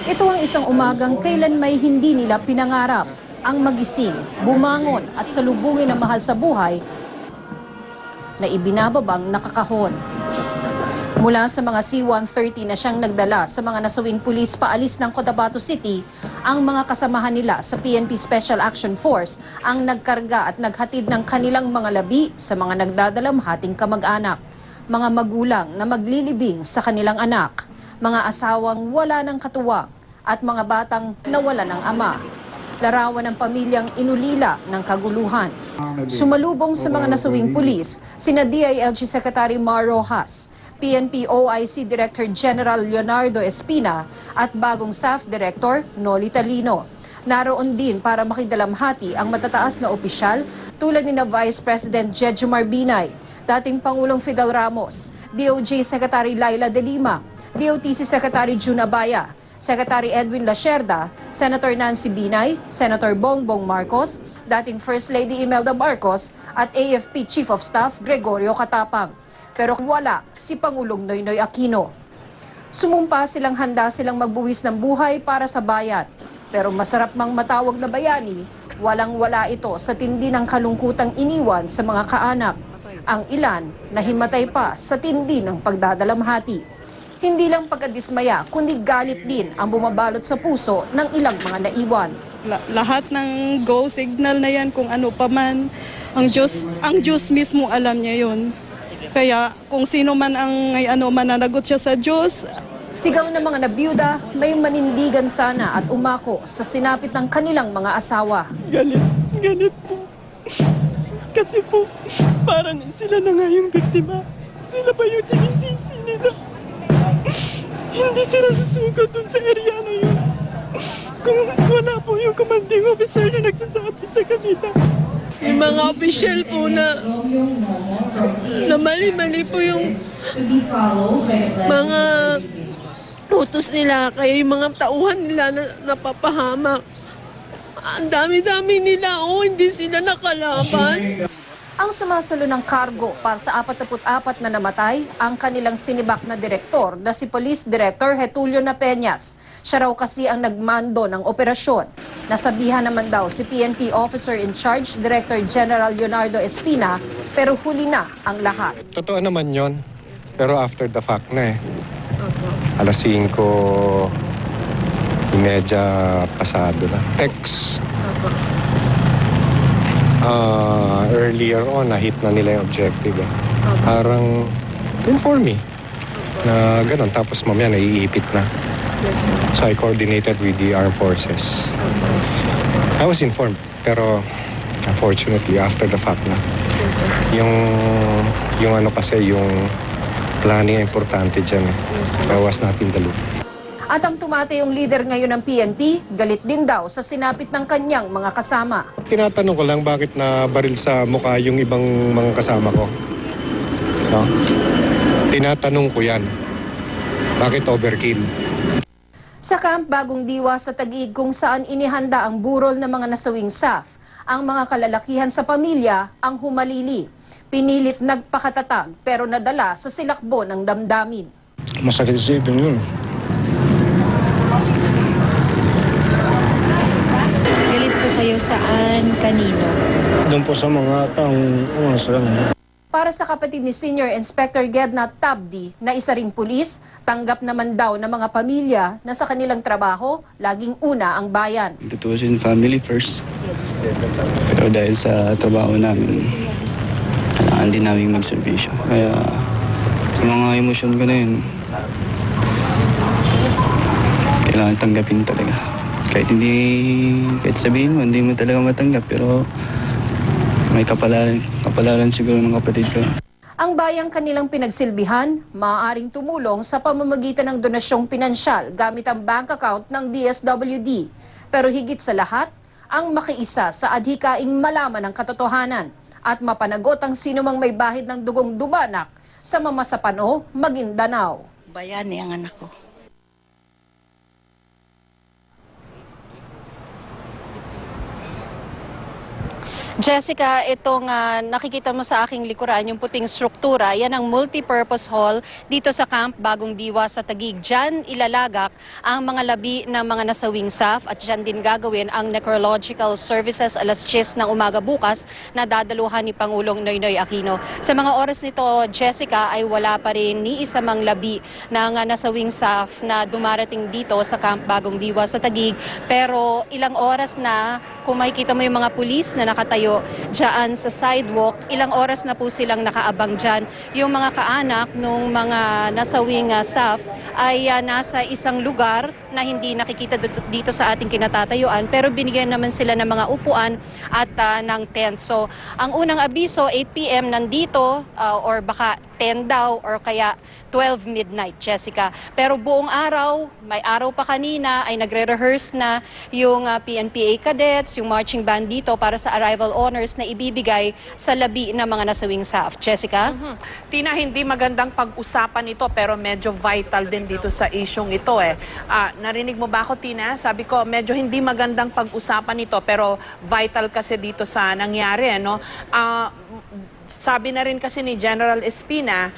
Ito ang isang umagang kailan may hindi nila pinangarap. Ang magising, bumangon at salubungin ang mahal sa buhay na ibinababang nakakahon. Mula sa mga C-130 na siyang nagdala sa mga nasawing pulis paalis ng Cotabato City, ang mga kasamahan nila sa PNP Special Action Force ang nagkarga at naghatid ng kanilang mga labi sa mga nagdadalamhating kamag-anak. Mga magulang na maglilibing sa kanilang anak, mga asawang wala ng katuwang at mga batang nawala ng ama. Larawan ng pamilyang inulila ng kaguluhan. Sumalubong sa mga nasawing pulis, sina DILG Secretary Mar Rojas, PNP OIC Director General Leonardo Espina at bagong Staff Director Noli Talino. Naroon din para makidalamhati ang matataas na opisyal tulad ni na Vice President Jejomar Binay, dating Pangulong Fidel Ramos, DOJ Secretary Laila De Lima, DOTC Secretary June Abaya, Secretary Edwin Lacerda, Senator Nancy Binay, Senator Bongbong Marcos, dating First Lady Imelda Marcos at AFP Chief of Staff Gregorio Katapang. Pero wala si Pangulong Noynoy Aquino. Sumumpa silang handa silang magbuwis ng buhay para sa bayan. Pero masarap mang matawag na bayani, walang-wala ito sa tindi ng kalungkutang iniwan sa mga kaanak. Ang ilan nahimatay pa sa tindi ng pagdadalamhati. Hindi lang pagkadismaya, kundi galit din ang bumabalot sa puso ng ilang mga naiwan. Lahat ng go signal na yan, kung ano pa man, ang Diyos mismo alam niya yun. Kaya kung sino man ang mananagot siya sa Diyos. Sigaw ng mga nabiyuda, may manindigan sana at umako sa sinapit ng kanilang mga asawa. Galit po. Kasi po, parang sila na nga yung biktima. Sila pa yung sinisisi nila. Hindi sila susugot dun sa area na yun. Kung wala po yung commanding officer na nagsasabi sa kanila. Yung mga official po na mali-mali po yung mga utos nila, kaya yung mga tauhan nila na napapahamak. Ang dami-dami nila, hindi sila nakalaban. Ang sumasalo ng kargo para sa 44 na namatay, ang kanilang sinibak na direktor na si Police Director Getulio Napeñas. Siya raw kasi ang nagmando ng operasyon. Nasabihan naman daw si PNP Officer in Charge, Director General Leonardo Espina, pero huli na ang lahat. Totoo naman yon, pero after the fact na Alas 5:30 pasado na. Text. Earlier on, na-hit na nila yung objective. Parang, inform me na gano'n. Tapos mamaya naiipit na. So I coordinated with the armed forces. I was informed, pero unfortunately, after the fact na. Yung ano kasi, yung planning importante dyan. I was not in the loop. At ang tumatayong leader ngayon ng PNP, galit din daw sa sinapit ng kanyang mga kasama. Tinatanong ko lang bakit na baril sa mukha yung ibang mga kasama ko. No? Tinatanong ko yan. Bakit overkill? Sa Camp Bagong Diwa sa Taguig kung saan inihanda ang burol ng mga nasawing SAF, ang mga kalalakihan sa pamilya ang humalili. Pinilit nagpakatatag pero nadala sa silakbo ng damdamin. Masakit sa ibang yun. Galit po kayo saan, kanino? Doon po sa mga taong umas lang. Para sa kapatid ni Senior Inspector Gedna Tabdi na isa ring pulis, tanggap naman daw ng mga pamilya na sa kanilang trabaho, laging una ang bayan. Tutuusin family first. Pero dahil sa trabaho namin, kailangan din namin magservisyo. Kaya sa mga emosyon ko na yun, kailangan tanggapin talaga. Kahit sabihin mo, hindi mo talaga matanggap, pero may kapalaran siguro ng kapatid ko. Ang bayang kanilang pinagsilbihan, maaaring tumulong sa pamamagitan ng donasyong pinansyal gamit ang bank account ng DSWD. Pero higit sa lahat, ang makiisa sa adhikaing malaman ng katotohanan at mapanagot ang sinumang may bahid ng dugong dumanak sa Mamasapano, Maguindanao. Bayani ang anak ko. Jessica, itong nakikita mo sa aking likuran, yung puting struktura, yan ang multi-purpose hall dito sa Camp Bagong Diwa sa Taguig. Diyan ilalagak ang mga labi ng mga nasawing SAF at diyan din gagawin ang necrological services alas 10 ng umaga bukas na dadaluhan ni Pangulong Noynoy Aquino. Sa mga oras nito, Jessica, ay wala pa rin ni isa mang labi ng nasawing SAF na dumarating dito sa Camp Bagong Diwa sa Taguig. Pero ilang oras na, kung makikita mo yung mga pulis na nakatayo dyan sa sidewalk, ilang oras na po silang nakaabang dyan. Yung mga kaanak nung mga nasawing SAF ay nasa isang lugar na hindi nakikita dito sa ating kinatatayuan, pero binigyan naman sila ng mga upuan at ng tent. So, ang unang abiso, 8 p.m. nandito or baka 10 daw or kaya 12 midnight, Jessica. Pero buong araw, may araw pa kanina, ay nagre-rehearse na yung PNPA cadets, yung marching band dito para sa arrival honors na ibibigay sa labi ng mga nasawing SAF. Jessica? Tina, hindi magandang pag-usapan ito pero medyo vital din dito sa isyong ito eh. Narinig mo ba ako, Tina? Sabi ko, medyo hindi magandang pag-usapan ito pero vital kasi dito sa nangyari. No? Sabi na rin kasi ni General Espina,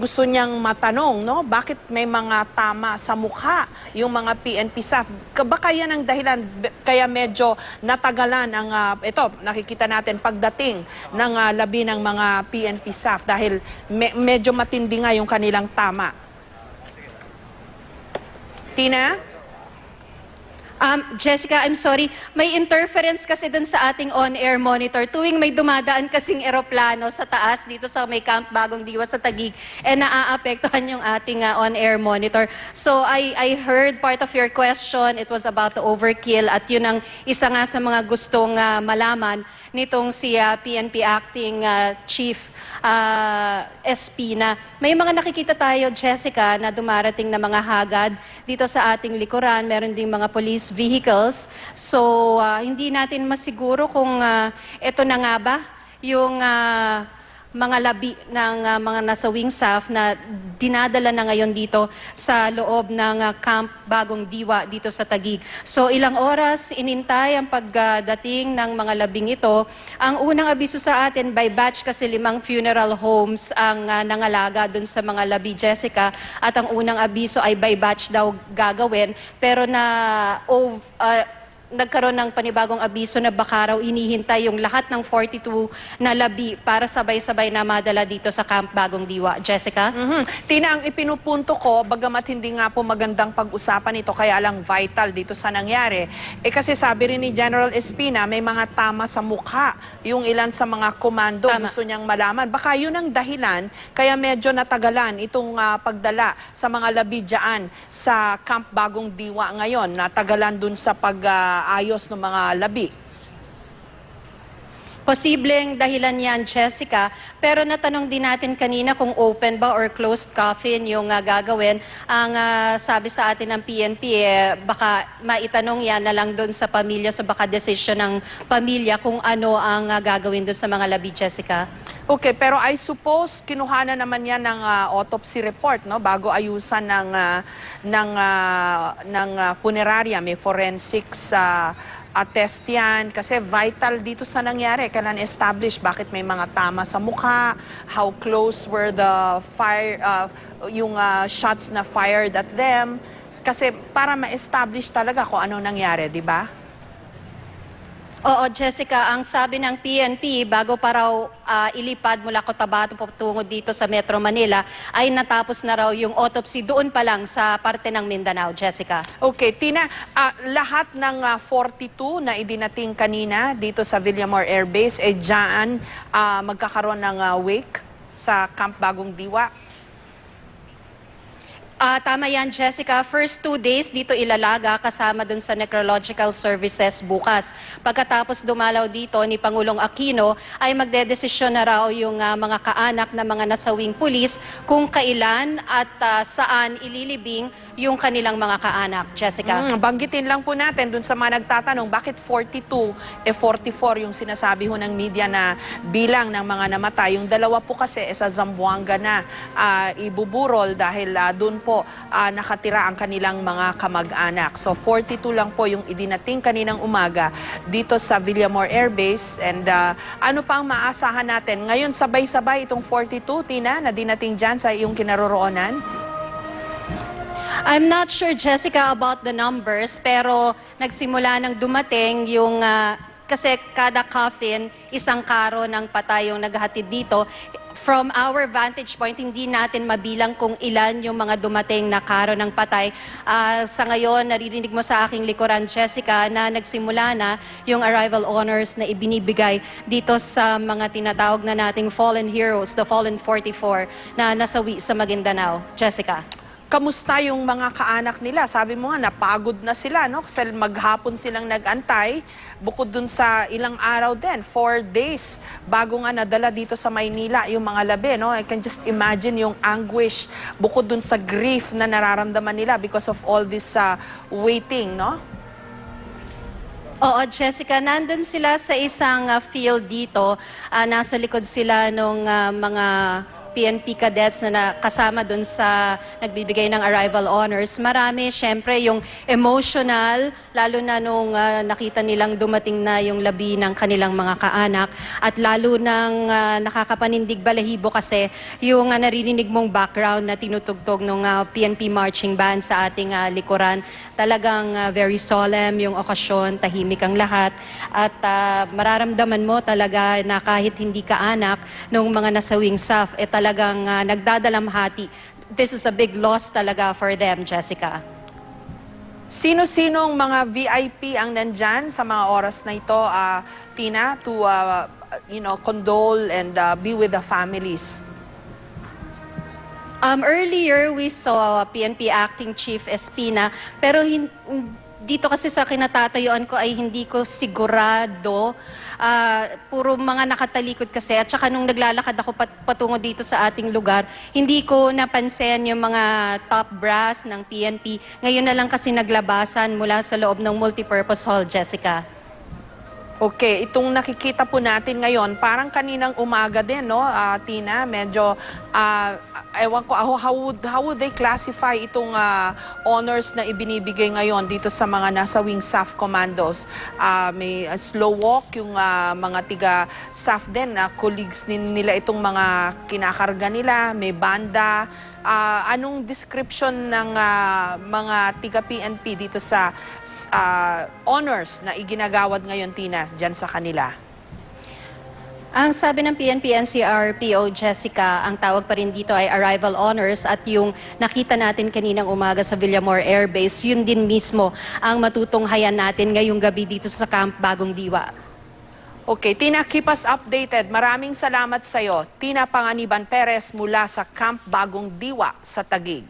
gusto niyang matanong, no? Bakit may mga tama sa mukha yung mga PNP SAF? Baka yan ang dahilan, kaya medyo natagalan ang, ito, nakikita natin pagdating ng labi ng mga PNP SAF dahil medyo matindi nga yung kanilang tama. Tina? Jessica, I'm sorry. May interference kasi dun sa ating on-air monitor. Tuwing may dumadaan kasing eroplano sa taas dito sa may Camp Bagong Diwa sa Taguig, naaapektuhan yung ating on-air monitor. So I heard part of your question. It was about the overkill at yun ang isa nga sa mga gustong malaman nitong si PNP Acting Chief Espina. May mga nakikita tayo, Jessica, na dumarating na mga hagad dito sa ating likuran. Meron ding mga police vehicles. So, hindi natin masiguro kung ito na nga ba yung mga labi ng mga nasawing SAF na dinadala na ngayon dito sa loob ng Camp Bagong Diwa dito sa Taguig. So ilang oras inintay ang pagdating ng mga labing ito. Ang unang abiso sa atin by batch kasi 5 funeral homes ang nangalaga dun sa mga labi, Jessica, at ang unang abiso ay by batch daw gagawin pero nagkaroon ng panibagong abiso na baka raw inihintay yung lahat ng 42 na labi para sabay-sabay na madala dito sa Camp Bagong Diwa. Jessica? Tina, ang ipinupunto ko, bagamat hindi nga po magandang pag-usapan ito, kaya lang vital dito sa nangyari, kasi sabi rin ni General Espina, may mga tama sa mukha yung ilan sa mga komando. Tama. Gusto niyang malaman. Baka yun ang dahilan, kaya medyo natagalan itong pagdala sa mga labi dyan sa Camp Bagong Diwa ngayon. Natagalan dun sa ayos ng mga labi. Posibleng dahilan yan, Jessica. Pero natanong din natin kanina kung open ba or closed coffin yung gagawin. Ang sabi sa atin ng PNP, baka maitanong yan na lang doon sa pamilya, sa baka desisyon ng pamilya kung ano ang gagawin doon sa mga labi, Jessica. Okay, pero I suppose kinuha na naman yan ng autopsy report, no, bago ayusan ng punerarya. May forensics test yan kasi vital dito sa nangyari. Kailan establish bakit may mga tama sa mukha, how close were the yung shots na fired at them, kasi para ma-establish talaga kung ano nangyari, di ba? Oo, Jessica, ang sabi ng PNP, bago pa raw ilipad mula Cotabato patungo dito sa Metro Manila, ay natapos na raw yung autopsy doon pa lang sa parte ng Mindanao, Jessica. Okay, Tina, lahat ng 42 na idinating kanina dito sa Villamor Air Base, dyan magkakaroon ng wake sa Camp Bagong Diwa. Tama yan, Jessica. First 2 days dito ilalaga kasama dun sa necrological services bukas. Pagkatapos dumalaw dito ni Pangulong Aquino ay magdedesisyon na raw yung mga kaanak na mga nasawing pulis kung kailan at saan ililibing yung kanilang mga kaanak. Jessica? Banggitin lang po natin dun sa mga nagtatanong bakit 42, 44 yung sinasabi ho ng media na bilang ng mga namatay. Yung dalawa po kasi sa Zamboanga na ibuburol dahil dun po po nakatira ang kanilang mga kamag-anak. So 42 lang po yung idinating kaninang umaga dito sa Villamor Air Base. And ano pa ang maasahan natin? Ngayon sabay-sabay itong 42, Tina, na dinating dyan sa iyong kinaroroonan? I'm not sure, Jessica, about the numbers, pero nagsimula nang dumating yung, kasi kada coffin, isang karo ng patay yung naghahatid dito. From our vantage point, hindi natin mabilang kung ilan yung mga dumating na karo ng patay. Sa ngayon, naririnig mo sa aking likuran, Jessica, na nagsimula na yung arrival honors na ibinibigay dito sa mga tinatawag na nating fallen heroes, the fallen 44, na nasawi sa Maguindanao. Jessica. Kamusta yung mga kaanak nila? Sabi mo nga, napagod na sila, no? Kasi maghapon silang nag-antay, bukod dun sa ilang araw din, 4 days, bago nga nadala dito sa Maynila yung mga labi, no? I can just imagine yung anguish, bukod dun sa grief na nararamdaman nila because of all this waiting, no? Oo, Jessica, nandun sila sa isang field dito. Nasa likod sila nung mga PNP cadets na kasama dun sa nagbibigay ng arrival honors. Marami, syempre, yung emotional, lalo na nung nakita nilang dumating na yung labi ng kanilang mga kaanak. At lalo nang nakakapanindig balahibo kasi yung naririnig mong background na tinutugtog ng PNP marching band sa ating likuran. Talagang very solemn yung okasyon, tahimik ang lahat. At mararamdaman mo talaga na kahit hindi ka anak nung mga nasawing SAF, talagang nagdadalamhati. This is a big loss talaga for them, Jessica. Sino-sinong mga VIP ang nandyan sa mga oras na ito, Tina, to condole and be with the families? Earlier, we saw PNP Acting Chief Espina, pero dito kasi sa kinatatayuan ko ay hindi ko sigurado. Puro mga nakatalikod kasi. At saka nung naglalakad ako patungo dito sa ating lugar, hindi ko napansin yung mga top brass ng PNP. Ngayon na lang kasi naglabasan mula sa loob ng multipurpose hall, Jessica. Okay, itong nakikita po natin ngayon, parang kaninang umaga din, no, Tina? Medyo, ewan ko, how would they classify itong honors na ibinibigay ngayon dito sa mga nasawing SAF commandos? May slow walk yung mga tiga-SAF din, colleagues nila itong mga kinakarga nila, may banda. Anong description ng mga tiga-PNP dito sa honors na iginagawad ngayon, Tina, dyan sa kanila? Ang sabi ng PNP NCR PO Jessica, ang tawag pa rin dito ay arrival honors, at yung nakita natin kaninang umaga sa Villamor Air Base, yun din mismo ang matutunghayan natin ngayong gabi dito sa Camp Bagong Diwa. Okay, Tina, keep us updated. Maraming salamat sa iyo. Tina Panganiban Perez mula sa Camp Bagong Diwa sa Taguig.